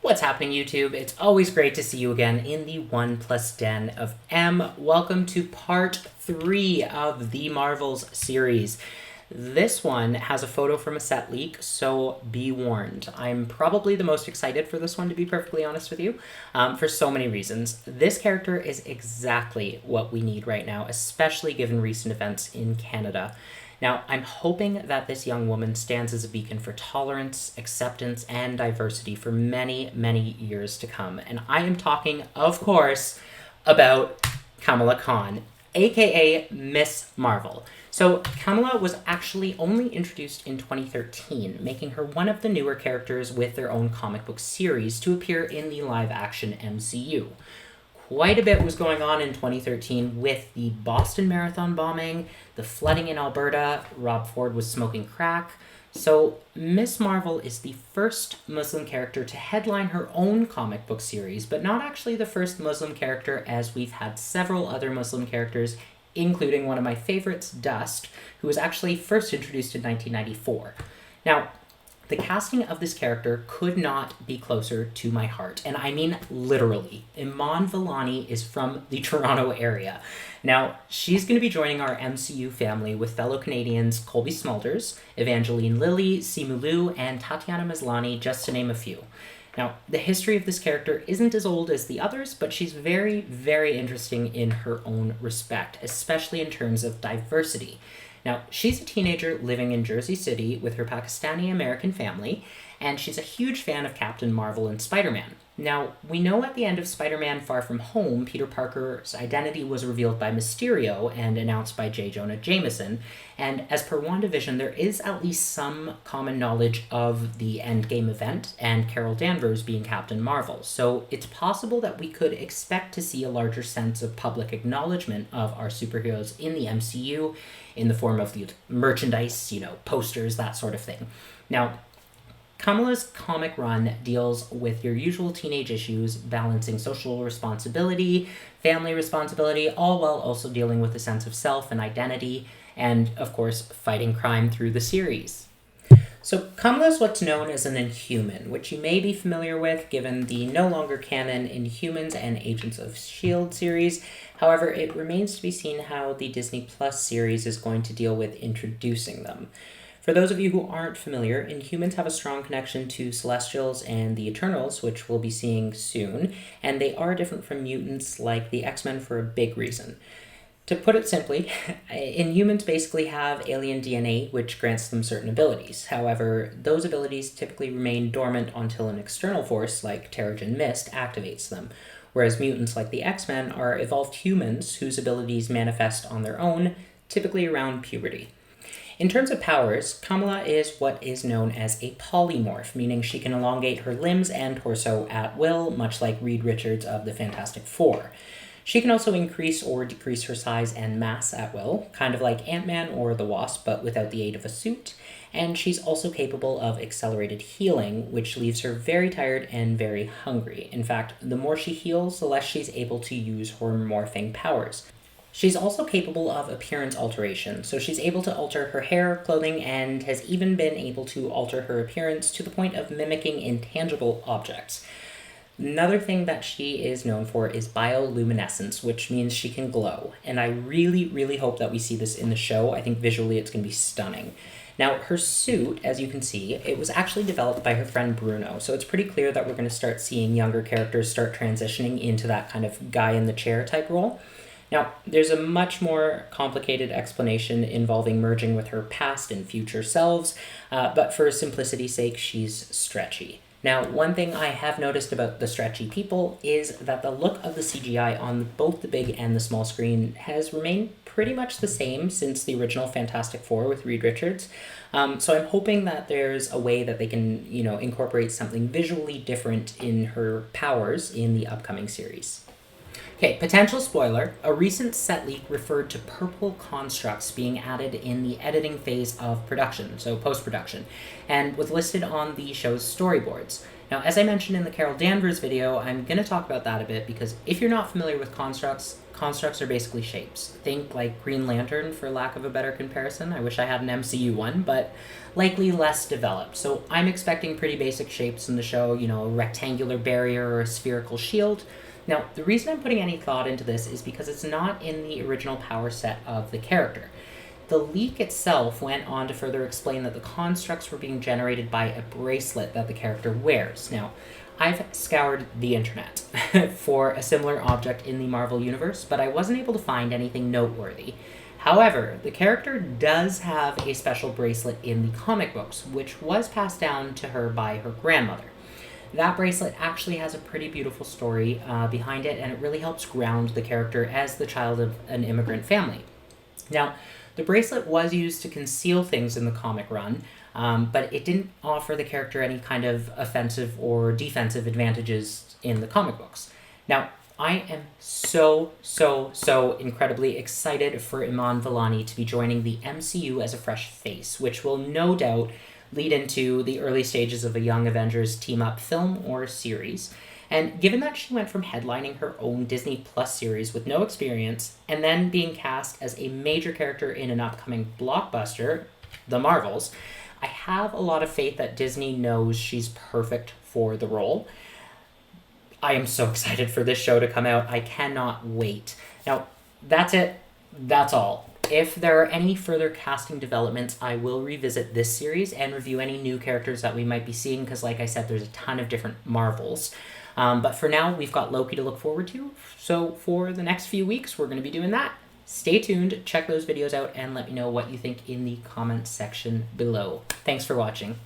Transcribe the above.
What's happening, YouTube? It's always great to see you again in the One Plus Den of M. Welcome to part 3 of the Marvels series. This one has a photo from a set leak, so be warned. I'm probably the most excited for this one, to be perfectly honest with you, for so many reasons. This character is exactly what we need right now, especially given recent events in Canada. Now, I'm hoping that this young woman stands as a beacon for tolerance, acceptance, and diversity for many, many years to come. And I am talking, of course, about Kamala Khan, aka Miss Marvel. So, Kamala was actually only introduced in 2013, making her one of the newer characters with their own comic book series to appear in the live-action MCU. Quite a bit was going on in 2013 with the Boston Marathon bombing, the flooding in Alberta, Rob Ford was smoking crack. So Miss Marvel is the first Muslim character to headline her own comic book series, but not actually the first Muslim character, as we've had several other Muslim characters, including one of my favorites, Dust, who was actually first introduced in 1994. Now, the casting of this character could not be closer to my heart, and I mean literally. Iman Vellani is from the Toronto area. Now, she's going to be joining our MCU family with fellow Canadians Colby Smulders, Evangeline Lilly, Simu Liu, and Tatiana Maslany, just to name a few. Now, the history of this character isn't as old as the others, but she's very, very interesting in her own respect, especially in terms of diversity. Now, she's a teenager living in Jersey City with her Pakistani-American family, and she's a huge fan of Captain Marvel and Spider-Man. Now, we know at the end of Spider-Man Far From Home, Peter Parker's identity was revealed by Mysterio and announced by J. Jonah Jameson, and as per WandaVision, there is at least some common knowledge of the Endgame event and Carol Danvers being Captain Marvel, so it's possible that we could expect to see a larger sense of public acknowledgement of our superheroes in the MCU in the form of the merchandise, posters, that sort of thing. Now, Kamala's comic run deals with your usual teenage issues, balancing social responsibility, family responsibility, all while also dealing with a sense of self and identity, and, of course, fighting crime through the series. So Kamala is what's known as an Inhuman, which you may be familiar with given the no longer canon Inhumans and Agents of S.H.I.E.L.D. series. However, it remains to be seen how the Disney Plus series is going to deal with introducing them. For those of you who aren't familiar, Inhumans have a strong connection to Celestials and the Eternals, which we'll be seeing soon, and they are different from mutants like the X-Men for a big reason. To put it simply, Inhumans basically have alien DNA, which grants them certain abilities. However, those abilities typically remain dormant until an external force, like Terrigen Mist, activates them, whereas mutants like the X-Men are evolved humans whose abilities manifest on their own, typically around puberty. In terms of powers, Kamala is what is known as a polymorph, meaning she can elongate her limbs and torso at will, much like Reed Richards of the Fantastic Four. She can also increase or decrease her size and mass at will, kind of like Ant-Man or the Wasp, but without the aid of a suit. And she's also capable of accelerated healing, which leaves her very tired and very hungry. In fact, the more she heals, the less she's able to use her morphing powers. She's also capable of appearance alteration, so she's able to alter her hair, clothing, and has even been able to alter her appearance to the point of mimicking intangible objects. Another thing that she is known for is bioluminescence, which means she can glow, and I really, really hope that we see this in the show. I think visually it's going to be stunning. Now, her suit, as you can see, it was actually developed by her friend Bruno, so it's pretty clear that we're going to start seeing younger characters start transitioning into that kind of guy-in-the-chair type role. Now, there's a much more complicated explanation involving merging with her past and future selves, but for simplicity's sake, she's stretchy. Now, one thing I have noticed about the stretchy people is that the look of the CGI on both the big and the small screen has remained pretty much the same since the original Fantastic Four with Reed Richards. So I'm hoping that there's a way that they can, incorporate something visually different in her powers in the upcoming series. Okay, potential spoiler, a recent set leak referred to purple constructs being added in the editing phase of production, so post-production, and was listed on the show's storyboards. Now, as I mentioned in the Carol Danvers video, I'm going to talk about that a bit because if you're not familiar with constructs, constructs are basically shapes. Think like Green Lantern, for lack of a better comparison. I wish I had an MCU one, but likely less developed. So I'm expecting pretty basic shapes in the show, you know, a rectangular barrier or a spherical shield. Now, the reason I'm putting any thought into this is because it's not in the original power set of the character. The leak itself went on to further explain that the constructs were being generated by a bracelet that the character wears. Now, I've scoured the internet for a similar object in the Marvel Universe, but I wasn't able to find anything noteworthy. However, the character does have a special bracelet in the comic books, which was passed down to her by her grandmother. That bracelet actually has a pretty beautiful story behind it, and it really helps ground the character as the child of an immigrant family. Now, the bracelet was used to conceal things in the comic run, but it didn't offer the character any kind of offensive or defensive advantages in the comic books. Now, I am so incredibly excited for Iman Vellani to be joining the MCU as a fresh face, which will no doubt lead into the early stages of a Young Avengers team-up film or series. And given that she went from headlining her own Disney Plus series with no experience, and then being cast as a major character in an upcoming blockbuster, The Marvels, I have a lot of faith that Disney knows she's perfect for the role. I am so excited for this show to come out. I cannot wait. Now, that's it. That's all. If there are any further casting developments, I will revisit this series and review any new characters that we might be seeing, because like I said, there's a ton of different Marvels. But for now, we've got Loki to look forward to. So for the next few weeks, we're going to be doing that. Stay tuned, check those videos out, and let me know what you think in the comments section below. Thanks for watching.